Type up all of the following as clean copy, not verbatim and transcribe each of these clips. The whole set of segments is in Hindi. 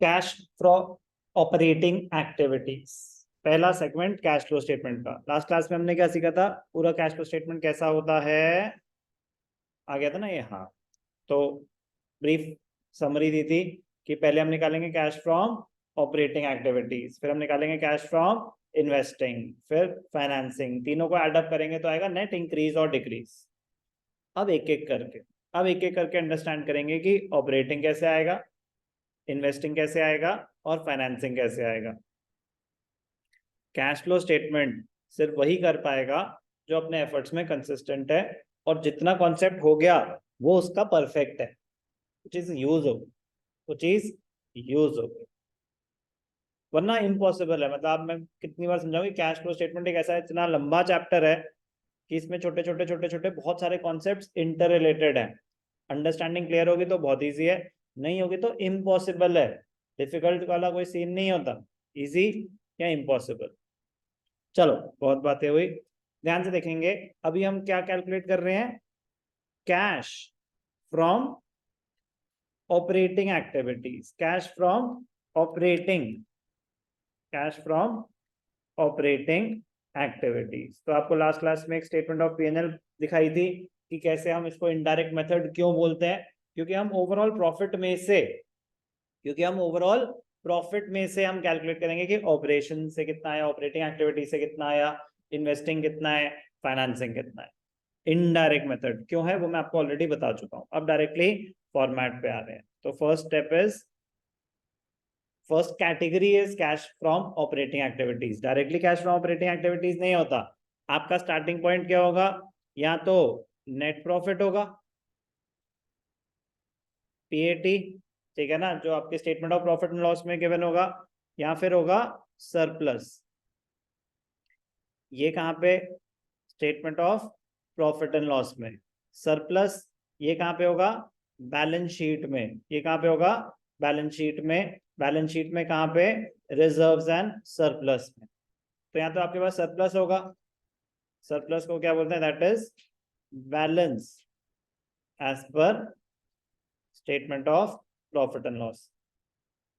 कैश फ्रॉम ऑपरेटिंग एक्टिविटीज, पहला सेगमेंट कैश फ्लो स्टेटमेंट का। लास्ट क्लास में हमने क्या सीखा था, पूरा कैश फ्लो स्टेटमेंट कैसा होता है, आ गया था ना ये। हाँ, तो ब्रीफ समरी दी थी कि पहले हम निकालेंगे कैश फ्रॉम ऑपरेटिंग एक्टिविटीज, फिर हम निकालेंगे कैश फ्रॉम इन्वेस्टिंग, फिर फाइनेंसिंग, तीनों को एड अप करेंगे तो आएगा नेट इंक्रीज और डिक्रीज। अब एक एक करके अंडरस्टैंड करेंगे कि ऑपरेटिंग कैसे आएगा, इन्वेस्टिंग कैसे आएगा और फाइनेंसिंग कैसे आएगा। कैश फ्लो स्टेटमेंट सिर्फ वही कर पाएगा जो अपने एफर्ट्स में कंसिस्टेंट है और जितना कॉन्सेप्ट हो गया वो उसका परफेक्ट है, वो चीज यूज हो गई, वरना इम्पॉसिबल है। मतलब मैं कितनी बार समझाऊंगी, कैश फ्लो स्टेटमेंट एक ऐसा इतना लंबा चैप्टर है कि इसमें छोटे छोटे बहुत सारे कॉन्सेप्ट्स इंटर रिलेटेड हैं। अंडरस्टैंडिंग क्लियर होगी तो बहुत इजी है, नहीं होगी तो इम्पॉसिबल है। डिफिकल्ट वाला कोई सीन नहीं होता, इजी या इम्पॉसिबल। चलो बहुत बातें हुई, ध्यान से देखेंगे। अभी हम क्या कैलकुलेट कर रहे हैं, cash from operating activities, cash from operating activities. तो आपको लास्ट क्लास में एक स्टेटमेंट ऑफ पीएनएल दिखाई थी कि कैसे हम इसको इनडायरेक्ट मेथड क्यों बोलते हैं, क्योंकि हम ओवरऑल प्रॉफिट में से हम कैलकुलेट करेंगे कि ऑपरेशन से कितना आया, ऑपरेटिंग एक्टिविटी से कितना आया, इन्वेस्टिंग कितना है, फाइनेंसिंग कितना है। इनडायरेक्ट मेथड क्यों है वो मैं आपको ऑलरेडी बता चुका हूं। अब डायरेक्टली फॉर्मेट पे आ रहे हैं। तो first category is cash from operating activities. Directly cash from operating activities नहीं होता। आपका स्टार्टिंग पॉइंट क्या होगा, या तो नेट प्रॉफिट होगा, पीएटी, ठीक है ना, जो आपके statement of profit and loss में गिवन होगा, या फिर होगा सरप्लस। ये कहां पे, statement of profit and loss में। सरप्लस ये कहां पे होगा, बैलेंस शीट में। ये कहां पे होगा, बैलेंस शीट में। बैलेंस शीट में कहां पे, रिजर्व्स एंड सरप्लस में। तो यहां तो आपके पास सरप्लस होगा, सरप्लस को क्या बोलते हैं, that is balance as per statement of profit and loss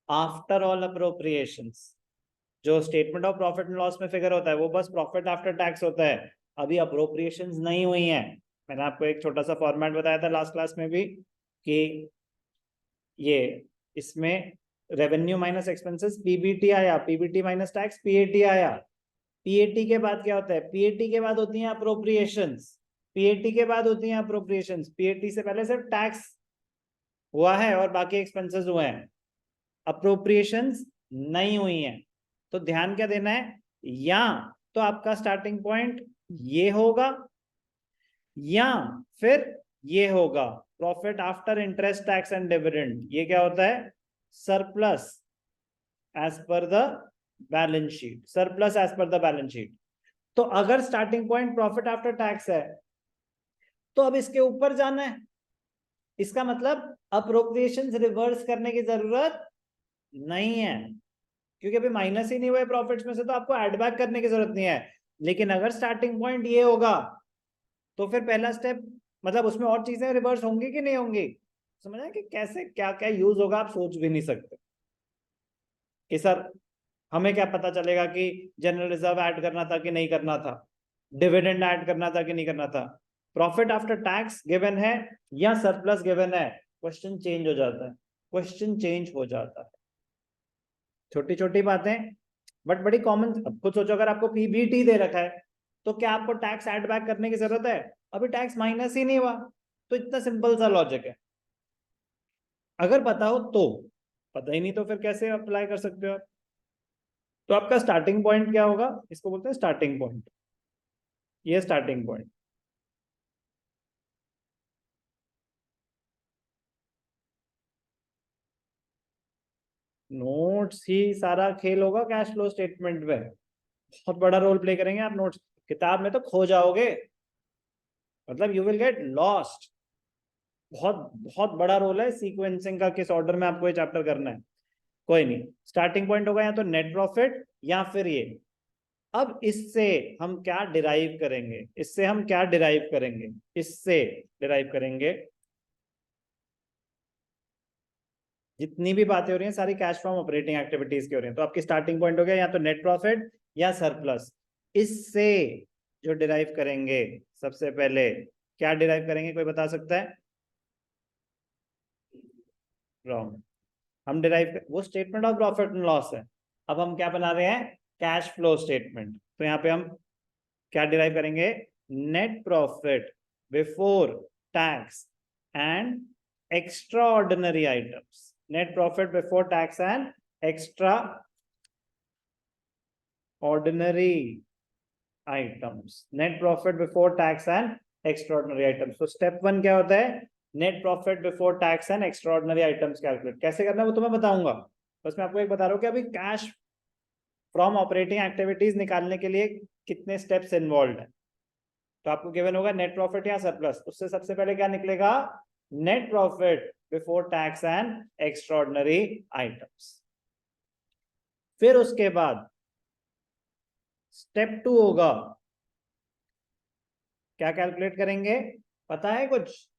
after all appropriations. जो statement of profit and loss में फिगर होता है वो बस प्रॉफिट आफ्टर टैक्स होता है, अभी अप्रोप्रिएशंस नहीं हुई है। मैंने आपको एक छोटा सा फॉर्मेट बताया था लास्ट क्लास में भी कि ये इसमें रेवेन्यू माइनस एक्सपेंसेस पीबीटी आया, पीबीटी माइनस टैक्स पीएटी आया। पीएटी के बाद क्या होता है, पीएटी के बाद होती है अप्रोप्रिएशंस, पीएटी के बाद होती है अप्रोप्रिएशंस। पीएटी से पहले सिर्फ टैक्स हुआ है और बाकी एक्सपेंसेस हुए हैं, अप्रोप्रिएशंस नहीं हुई है। तो ध्यान क्या देना है, या तो आपका स्टार्टिंग पॉइंट ये होगा या फिर ये होगा profit after interest tax and dividend. ये क्या होता है, surplus as per the balance sheet, surplus as per the balance sheet. तो अगर starting point profit after tax है तो अब इसके ऊपर जाना है, इसका मतलब अप्रोप्रिएशंस रिवर्स करने की जरूरत नहीं है, क्योंकि अभी माइनस ही नहीं हुआ है प्रॉफिट्स में से, तो आपको एड बैक करने की जरूरत नहीं है। लेकिन अगर स्टार्टिंग पॉइंट ये होगा तो फिर पहला स्टेप, मतलब उसमें और चीजें रिवर्स होंगी कि नहीं होंगी। समझ आए कि कैसे क्या क्या यूज होगा, आप सोच भी नहीं सकते कि सर हमें क्या पता चलेगा कि जनरल रिजर्व ऐड करना था कि नहीं करना था, डिविडेंड ऐड करना था कि नहीं करना था। प्रॉफिट आफ्टर टैक्स गिवन है या सरप्लस गिवन है, क्वेश्चन चेंज हो जाता है, क्वेश्चन चेंज हो जाता है। छोटी छोटी बातें बट बड़ी कॉमन। अब खुद सोचो, अगर आपको पीबीटी दे रखा है तो क्या आपको टैक्स ऐड बैक करने की जरूरत है, अभी टैक्स माइनस ही नहीं हुआ। तो इतना सिंपल सा लॉजिक है, अगर पता हो तो, पता ही नहीं तो फिर कैसे अप्लाई कर सकते हो आप। तो आपका स्टार्टिंग पॉइंट क्या होगा, इसको बोलते हैं स्टार्टिंग पॉइंट, ये स्टार्टिंग पॉइंट। नोट्स ही सारा खेल होगा कैश फ्लो स्टेटमेंट में, बहुत बड़ा रोल प्ले करेंगे आप नोट्स। किताब में तो खो जाओगे, मतलब यू विल गेट लॉस्ट। बहुत बहुत बड़ा रोल है सीक्वेंसिंग का, किस ऑर्डर में आपको ये चैप्टर करना है। कोई नहीं, स्टार्टिंग पॉइंट होगा या तो नेट प्रॉफिट या फिर ये। अब इससे हम क्या डिराइव करेंगे, इससे डिराइव करेंगे जितनी भी बातें हो रही हैं सारी कैश फ्रॉम ऑपरेटिंग एक्टिविटीज की हो रही हैं। तो आपकी स्टार्टिंग पॉइंट हो गया या तो नेट प्रॉफिट या सरप्लस। इससे जो डिराइव करेंगे सबसे पहले क्या डिराइव करेंगे, कोई बता सकता है? रॉन्ग। हम डिराइव वो statement of profit and loss है। अब हम क्या बना रहे हैं? Cash flow statement. तो यहाँ पे हम क्या डिराइव करेंगे? Net profit before tax and extra ordinary items. Net profit before tax and extra ordinary items. Net profit before tax and extra ordinary items. तो स्टेप 1 क्या होता है? Net profit before tax and extra ordinary items calculate कैसे करना है वो तो मैं बताऊंगा। बस मैं आपको एक बता रहा हूँ कि अभी कैश फ्रॉम ऑपरेटिंग एक्टिविटीज निकालने के लिए कितने स्टेप्स इन्वॉल्व है। तो आपको गिवन होगा नेट प्रॉफिट या सरप्लस, उससे सबसे पहले क्या निकलेगा? Net profit before tax and extra ordinary items. फिर उसके बाद स्टेप 2 होगा, क्या कैलकुलेट करेंगे? पता है कुछ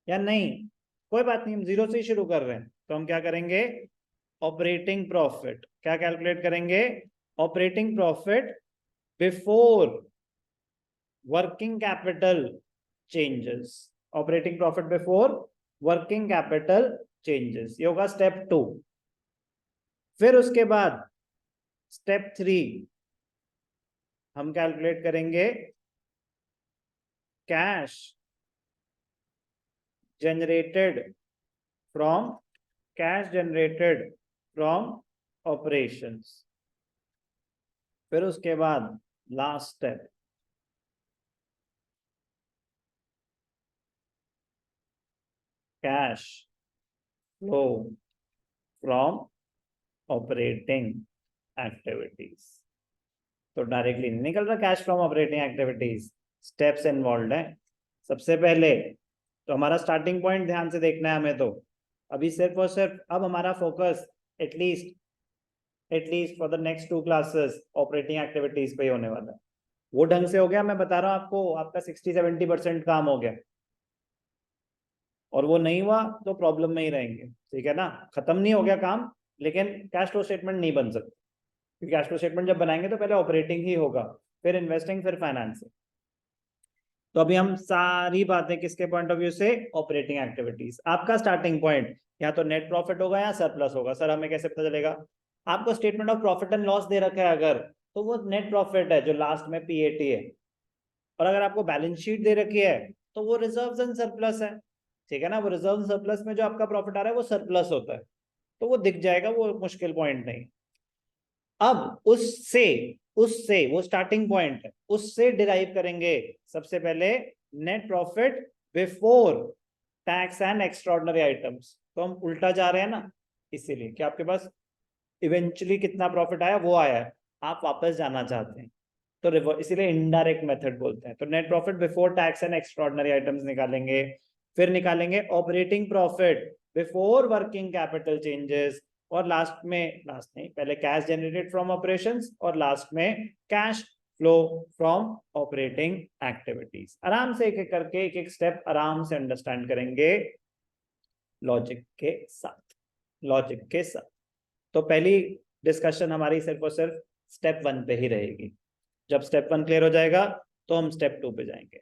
या नहीं? कोई बात नहीं, हम जीरो से ही शुरू कर रहे हैं। तो हम क्या करेंगे? Operating profit. क्या कैलकुलेट करेंगे? Operating profit before working capital changes. Operating profit before working capital changes, ये होगा स्टेप 2। फिर उसके बाद स्टेप 3 हम कैलकुलेट करेंगे कैश जनरेटेड फ्रॉम ऑपरेशंस। फिर उसके बाद last step cash flow from operating activities. तो डायरेक्टली नहीं निकल रहा cash from operating activities, steps involve है। सबसे पहले तो हमारा स्टार्टिंग पॉइंट ध्यान से देखना है हमें। तो अभी सिर्फ और सिर्फ अब हमारा focus at least for the next 2 classes operating activities पे ही होने वाला है। वो ढंग से हो गया, मैं बता रहा हूँ आपको, आपका 60-70% काम हो गया। और वो नहीं हुआ तो प्रॉब्लम में ही रहेंगे, ठीक है ना? खत्म नहीं हो गया काम, लेकिन कैश फ्लो स्टेटमेंट नहीं बन सकता, क्योंकि कैश फ्लो स्टेटमेंट जब बनाएंगे तो पहले ऑपरेटिंग ही होगा, फिर इन्वेस्टिंग, फिर फाइनेंसिंग। तो अभी हम सारी बातें किसके पॉइंट ऑफ व्यू से? Operating activities. आपका स्टार्टिंग पॉइंट या तो नेट प्रॉफिट होगा या सरप्लस होगा। सर हमें कैसे पता चलेगा? आपको statement of profit and loss दे रखा है अगर, तो वो नेट प्रॉफिट है जो लास्ट में पीएटी है। और अगर आपको बैलेंस शीट दे रखी है तो वो रिजर्व्स एंड सरप्लस है, ठीक है ना? वो रिजर्व सरप्लस में जो आपका प्रॉफिट आ रहा है वो सरप्लस होता है, तो वो दिख जाएगा, वो मुश्किल पॉइंट नहीं। अब उससे उससे वो स्टार्टिंग पॉइंट है, उससे डिराइव करेंगे सबसे पहले net profit before tax and extraordinary items. तो हम उल्टा जा रहे हैं ना, इसीलिए कि आपके पास इवेंचुअली कितना प्रॉफिट आया वो आया है, आप वापस जाना चाहते हैं, तो इसीलिए इनडायरेक्ट मेथड बोलते हैं। तो net profit before tax and extraordinary items निकालेंगे। फिर निकालेंगे operating profit before working capital changes, और लास्ट नहीं, पहले कैश जनरेटेड फ्रॉम ऑपरेशंस और लास्ट में cash flow from operating activities. आराम से एक एक करके एक एक स्टेप आराम से अंडरस्टैंड करेंगे लॉजिक के साथ। तो पहली डिस्कशन हमारी सिर्फ और सिर्फ स्टेप 1 पे ही रहेगी। जब स्टेप 1 क्लियर हो जाएगा तो हम स्टेप 2 पे जाएंगे।